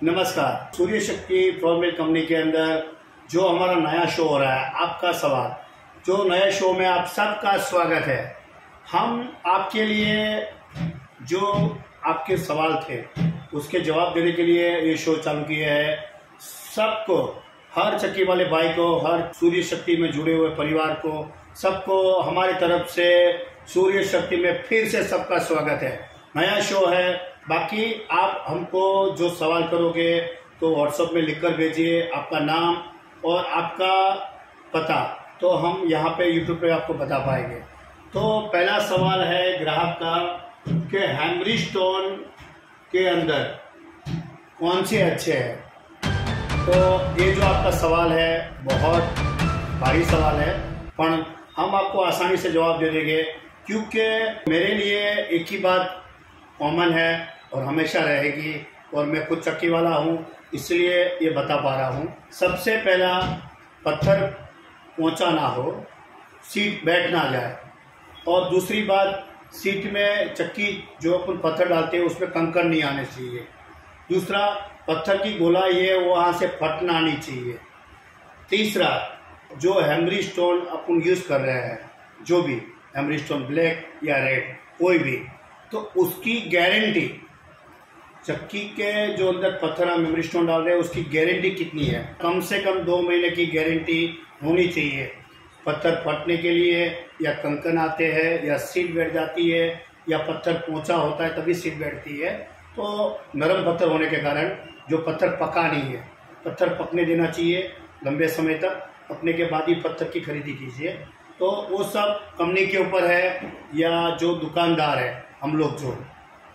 नमस्कार। सूर्य शक्ति flour mill company के अंदर जो हमारा नया शो हो रहा है, आपका सवाल, जो नए शो में आप सबका स्वागत है। हम आपके लिए जो आपके सवाल थे उसके जवाब देने के लिए ये शो चालू किया है। सबको, हर चक्की वाले भाई को, हर सूर्य शक्ति में जुड़े हुए परिवार को, सबको हमारी तरफ से सूर्य शक्ति में फिर से सबका स्वागत है। नया शो है। बाकी आप हमको जो सवाल करोगे तो व्हाट्सएप में लिखकर भेजिए आपका नाम और आपका पता, तो हम यहाँ पे यूट्यूब पे आपको बता पाएंगे। तो पहला सवाल है ग्राहक का कि हैमरी स्टोन के अंदर कौन से अच्छे हैं। तो ये जो आपका सवाल है बहुत भारी सवाल है, पर हम आपको आसानी से जवाब दे देंगे, क्योंकि मेरे लिए एक ही बात कॉमन है और हमेशा रहेगी, और मैं खुद चक्की वाला हूँ इसलिए ये बता पा रहा हूँ। सबसे पहला, पत्थर पहुँचा ना हो, सीट बैठ ना जाए, और दूसरी बात, सीट में चक्की जो अपन पत्थर डालते हैं उसमें कंकड़ नहीं आने चाहिए। दूसरा, पत्थर की गोलाई है वो वहाँ से फटना नहीं चाहिए। तीसरा, जो हैमरी स्टोन अपन यूज़ कर रहे हैं, जो भी हैमरी स्टोन ब्लैक या रेड कोई भी, तो उसकी गारंटी, चक्की के जो अंदर पत्थर हम हैमरी स्टोन डाल रहे हैं उसकी गारंटी कितनी है, कम से कम 2 महीने की गारंटी होनी चाहिए। पत्थर फटने के लिए या कंकड़ आते हैं या सीट बैठ जाती है या पत्थर पोंछा होता है तभी सीट बैठती है, तो नरम पत्थर होने के कारण जो पत्थर पका नहीं है, पत्थर पकने देना चाहिए लंबे समय तक। पकने के बाद ही पत्थर की खरीदी कीजिए। तो वो सब कंपनी के ऊपर है या जो दुकानदार है, हम लोग जो,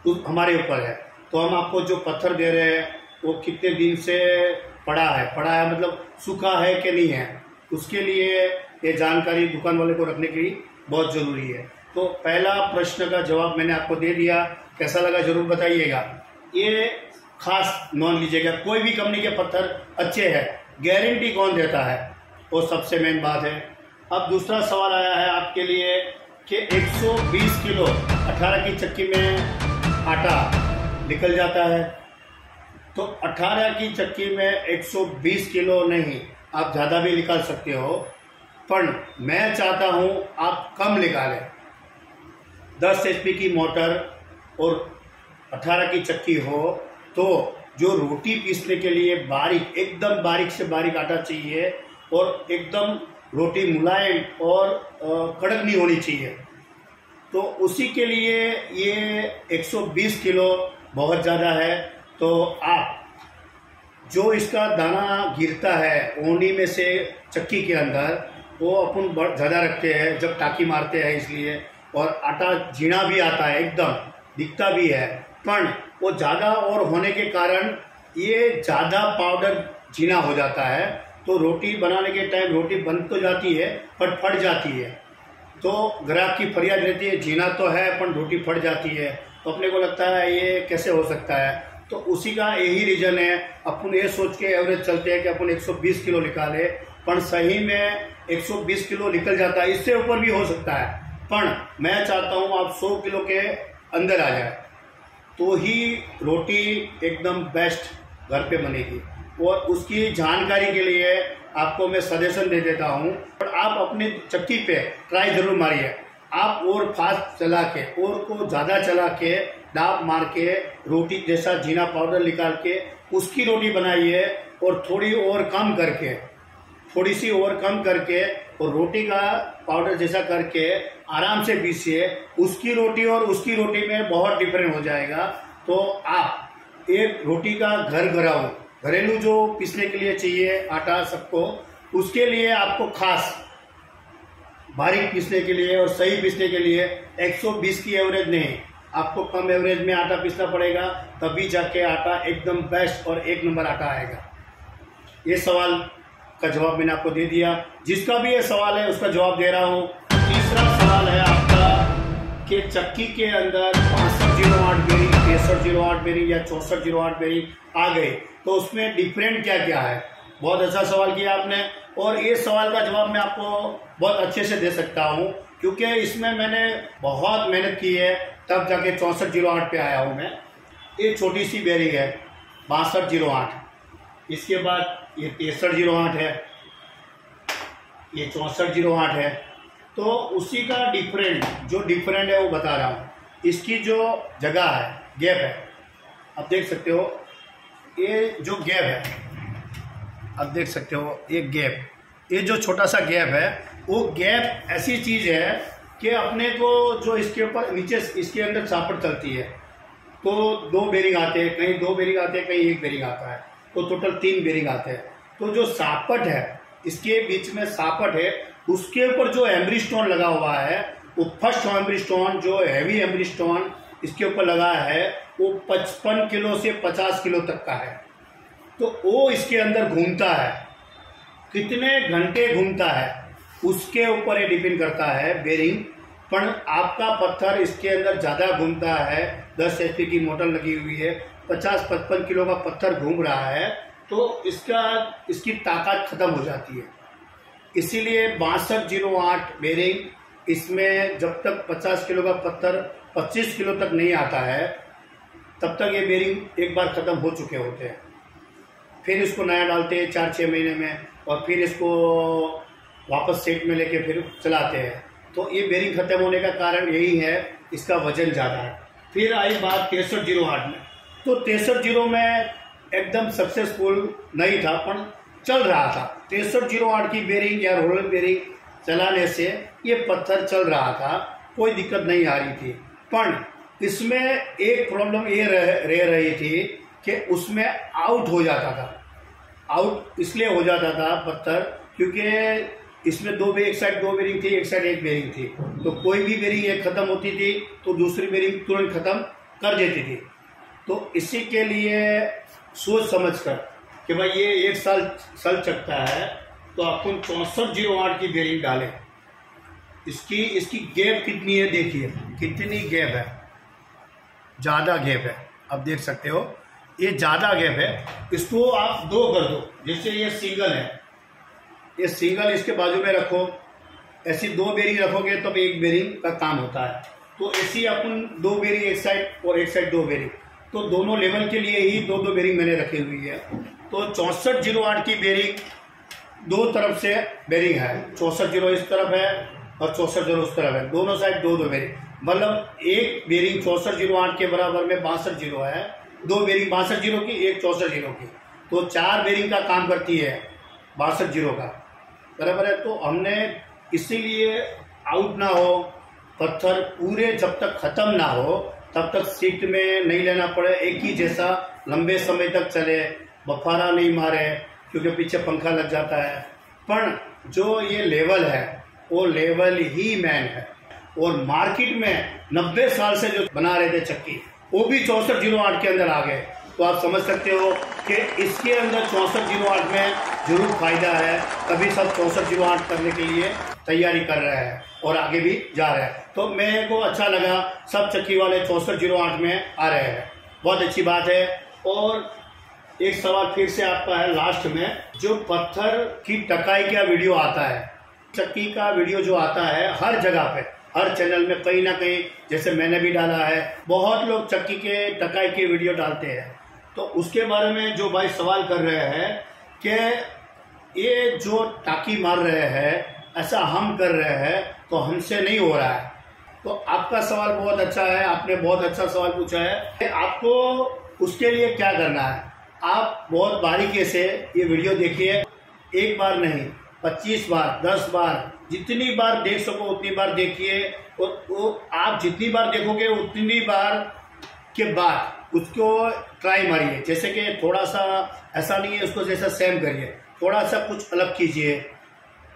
तो हमारे ऊपर है। तो हम आपको जो पत्थर दे रहे हैं वो कितने दिन से पड़ा है मतलब सूखा है कि नहीं है, उसके लिए ये जानकारी दुकान वाले को रखने की बहुत ज़रूरी है। तो पहला प्रश्न का जवाब मैंने आपको दे दिया, कैसा लगा ज़रूर बताइएगा। ये खास मान लीजिएगा, कोई भी कंपनी के पत्थर अच्छे हैं, गारंटी कौन देता है, वो सबसे मेन बात है। अब दूसरा सवाल आया है आपके लिए कि 120 किलो 18 की चक्की में आटा निकल जाता है। तो 18 की चक्की में 120 किलो नहीं, आप ज़्यादा भी निकाल सकते हो, पर मैं चाहता हूँ आप कम निकालें। 10 HP की मोटर और 18 की चक्की हो तो जो रोटी पीसने के लिए बारीक, एकदम बारीक से बारीक आटा चाहिए, और एकदम रोटी मुलायम और कड़क नहीं होनी चाहिए। तो उसी के लिए ये 120 किलो बहुत ज़्यादा है। तो आप जो इसका दाना गिरता है ओनी में से चक्की के अंदर, वो अपन बहुत ज़्यादा रखते हैं जब टाँकी मारते हैं इसलिए, और आटा झीना भी आता है, एकदम दिखता भी है, पर वो ज़्यादा और होने के कारण ये ज़्यादा पाउडर झीना हो जाता है। तो रोटी बनाने के टाइम रोटी बन तो जाती है पर फट जाती है। तो ग्राहक की फरियाद रहती है, झीना तो है पर रोटी फट जाती है। तो अपने को लगता है ये कैसे हो सकता है। तो उसी का यही रीज़न है, अपन ये सोच के एवरेज चलते हैं कि अपन 120 किलो निकाले, पर सही में 120 किलो निकल जाता है, इससे ऊपर भी हो सकता है। पर मैं चाहता हूँ आप 100 किलो के अंदर आ जाए, तो ही रोटी एकदम बेस्ट घर पे बनेगी। और उसकी जानकारी के लिए आपको मैं सजेशन दे देता हूँ, पर आप अपने चक्की पे ट्राई जरूर मारिए। आप और फास्ट चला के, और को ज़्यादा चला के, दाब मार के, रोटी जैसा जीना पाउडर निकाल के उसकी रोटी बनाइए, और थोड़ी और कम करके, थोड़ी सी और कम करके, और रोटी का पाउडर जैसा करके आराम से पीसिए। उसकी रोटी और उसकी रोटी में बहुत डिफरेंट हो जाएगा। तो आप एक रोटी का घरेलू जो पीसने के लिए चाहिए आटा सबको, उसके लिए आपको खास बारीक पीसने के लिए और सही पीसने के लिए 120 की एवरेज नहीं, आपको कम एवरेज में आटा पीसना पड़ेगा, तभी जाके आटा एकदम बेस्ट और एक नंबर आटा आएगा। ये सवाल का जवाब मैंने आपको दे दिया। जिसका भी ये सवाल है उसका जवाब दे रहा हूँ। तीसरा सवाल है आपका कि चक्की के अंदर 6508 बेरिंग, 6308 बेरिंग या 6408 बेरिंग आ गए, तो उसमें डिफरेंट क्या क्या है। बहुत अच्छा सवाल किया आपने, और ये सवाल का जवाब मैं आपको बहुत अच्छे से दे सकता हूँ, क्योंकि इसमें मैंने बहुत मेहनत की है, तब जाके 6408 पे आया हूँ मैं। ये छोटी सी बेरिंग है, 6208। इसके बाद ये 6308 है, ये 6408 है। तो उसी का जो डिफरेंट है वो बता रहा हूँ। इसकी जो जगह है, गैप है, आप देख सकते हो, ये जो गैप है आप देख सकते हो, ये गैप, ये जो छोटा सा गैप है, वो गैप ऐसी चीज़ है कि अपने को जो इसके ऊपर नीचे इसके अंदर चापट चलती है, तो 2 बेरिंग आते हैं, कहीं 2 बेरिंग आते हैं, कहीं 1 बेरिंग आता है, तो टोटल 3 बेरिंग आते हैं। तो जो सापट है, इसके बीच में सापट है, उसके ऊपर जो एमरी स्टोन लगा हुआ है, वो फर्स्ट एमरी स्टोन, जो हैवी एमरी स्टोन इसके ऊपर लगा है, वो 55 किलो से 50 किलो तक का है। तो वो इसके अंदर घूमता है, कितने घंटे घूमता है उसके ऊपर ये डिपेंड करता है बेरिंग। पर आपका पत्थर इसके अंदर ज़्यादा घूमता है, 10 HP की मोटर लगी हुई है, 50-55 किलो का पत्थर घूम रहा है, तो इसकी ताकत खत्म हो जाती है। इसीलिए 6208 बेरिंग, इसमें जब तक 50 किलो का पत्थर 25 किलो तक नहीं आता है, तब तक ये बेरिंग एक बार ख़त्म हो चुके होते हैं। फिर इसको नया डालते हैं 4-6 महीने में, और फिर इसको वापस सेट में लेके फिर चलाते हैं। तो ये बेरिंग खत्म होने का कारण यही है, इसका वजन ज़्यादा है। फिर आई बात 6308 में। तो 6308 में एकदम सक्सेसफुल नहीं था, पर चल रहा था। 6308 की बेरिंग या रोलर बेरिंग चलाने से ये पत्थर चल रहा था, कोई दिक्कत नहीं आ रही थी। पर इसमें एक प्रॉब्लम ये रह रही थी कि उसमें आउट हो जाता था। आउट इसलिए हो जाता था पत्थर, क्योंकि इसमें एक साइड 2 बेरिंग थी, एक साइड 1 बेरिंग थी। तो कोई भी बेरिंग एक खत्म होती थी तो दूसरी बेरिंग तुरंत खत्म कर देती थी। तो इसी के लिए सोच समझकर कि भाई ये 1 साल चल सकता है, तो अपन 6408 की बेरिंग डालें। इसकी गैप कितनी है, देखिए कितनी गैप है, ज़्यादा गैप है, आप देख सकते हो, ये ज़्यादा गैप है। इसको आप 2 कर दो, जैसे ये सिंगल है, ये सिंगल इसके बाजू में रखो, ऐसी 2 बेरिंग रखोगे तब 1 बेरिंग का काम होता है। तो ऐसी अपन 2 बेरिंग एक साइड और एक साइड 2 बेरिंग, तो दोनों लेवल के लिए ही 2-2 बेरिंग मैंने रखी हुई है। तो 6408 की बेरिंग 2 तरफ से बेरिंग है, 6408 इस तरफ है और 6408 उस तरफ है, दोनों साइड 2-2 बेरिंग, मतलब एक बेरिंग 6408 के बराबर में 62 है, 2 बेरिंग 62 की, एक 64 की, तो 4 बेरिंग का काम करती है 62 का, बराबर है। तो हमने इसीलिए आउट ना हो, पत्थर पूरे जब तक खत्म ना हो तब तक सीट में नहीं लेना पड़े, एक ही जैसा लंबे समय तक चले, बफारा नहीं मारे, क्योंकि पीछे पंखा लग जाता है। पर जो ये लेवल है वो लेवल ही मैन है। और मार्केट में 90 साल से जो बना रहे थे चक्की, वो भी 6408 के अंदर आ गए। तो आप समझ सकते हो कि इसके अंदर 6408 में जरूर फायदा है, तभी सब 6408 करने के लिए तैयारी कर रहे हैं और आगे भी जा रहे हैं। तो मेरे को अच्छा लगा, सब चक्की वाले 6408 में आ रहे हैं, बहुत अच्छी बात है। और एक सवाल फिर से आपका है लास्ट में, जो पत्थर की टकाई का वीडियो आता है, चक्की का वीडियो जो आता है हर जगह पे, हर चैनल में कहीं ना कहीं, जैसे मैंने भी डाला है, बहुत लोग चक्की के टकाई के वीडियो डालते हैं। तो उसके बारे में जो भाई सवाल कर रहे हैं कि ये जो टाकी मार रहे हैं ऐसा हम कर रहे हैं तो हमसे नहीं हो रहा है। तो आपका सवाल बहुत अच्छा है, आपने बहुत अच्छा सवाल पूछा है कि आपको उसके लिए क्या करना है। आप बहुत बारीकी से ये वीडियो देखिए, एक बार नहीं 25 बार 10 बार, जितनी बार देख सको उतनी बार देखिए। और वो आप जितनी बार देखोगे उतनी बार के बाद उसको ट्राई मारिए। जैसे कि थोड़ा सा ऐसा नहीं है उसको जैसा सेम करिए, थोड़ा सा कुछ अलग कीजिए,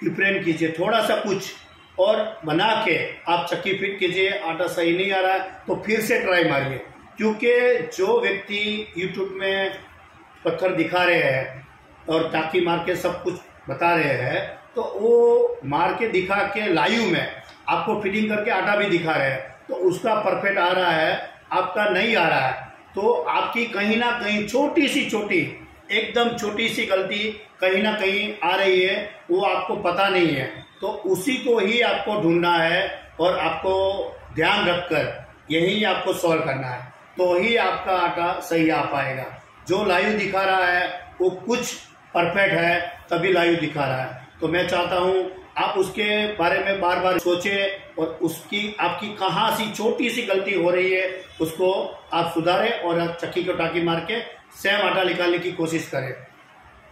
डिफरेंट कीजिए, थोड़ा सा कुछ और बना के आप चक्की फिट कीजिए। आटा सही नहीं आ रहा है तो फिर से ट्राई मारिए, क्योंकि जो व्यक्ति यूट्यूब में पत्थर दिखा रहे हैं और टाकी मार के सब कुछ बता रहे हैं, तो वो मार के दिखा के लाइव में आपको फिटिंग करके आटा भी दिखा रहे हैं, तो उसका परफेक्ट आ रहा है, आपका नहीं आ रहा है। तो आपकी कहीं ना कहीं छोटी सी एकदम छोटी सी गलती कहीं ना कहीं आ रही है, वो आपको पता नहीं है। तो उसी को ही आपको ढूंढना है और आपको ध्यान रखकर यही आपको सॉल्व करना है, तो ही आपका आटा सही आ पाएगा। जो लाइव दिखा रहा है वो कुछ परफेक्ट है तभी लाइव दिखा रहा है। तो मैं चाहता हूँ आप उसके बारे में बार बार सोचें और उसकी आपकी कहाँ सी छोटी सी गलती हो रही है उसको आप सुधारें और चक्की को टाकी मार के सेम आटा निकालने की कोशिश करें।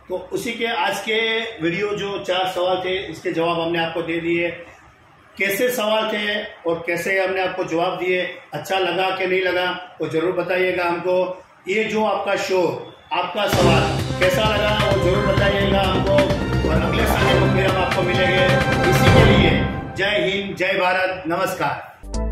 तो उसी के आज के वीडियो जो 4 सवाल थे इसके जवाब हमने आपको दे दिए। कैसे सवाल थे और कैसे हमने आपको जवाब दिए, अच्छा लगा कि नहीं लगा वो जरूर बताइएगा हमको। ये जो आपका शो, आपका सवाल कैसा लगा वो जरूर बताइएगा हमको, और अगले साल में फिर हम आपको मिलेंगे। इसी के लिए जय हिंद, जय भारत, नमस्कार।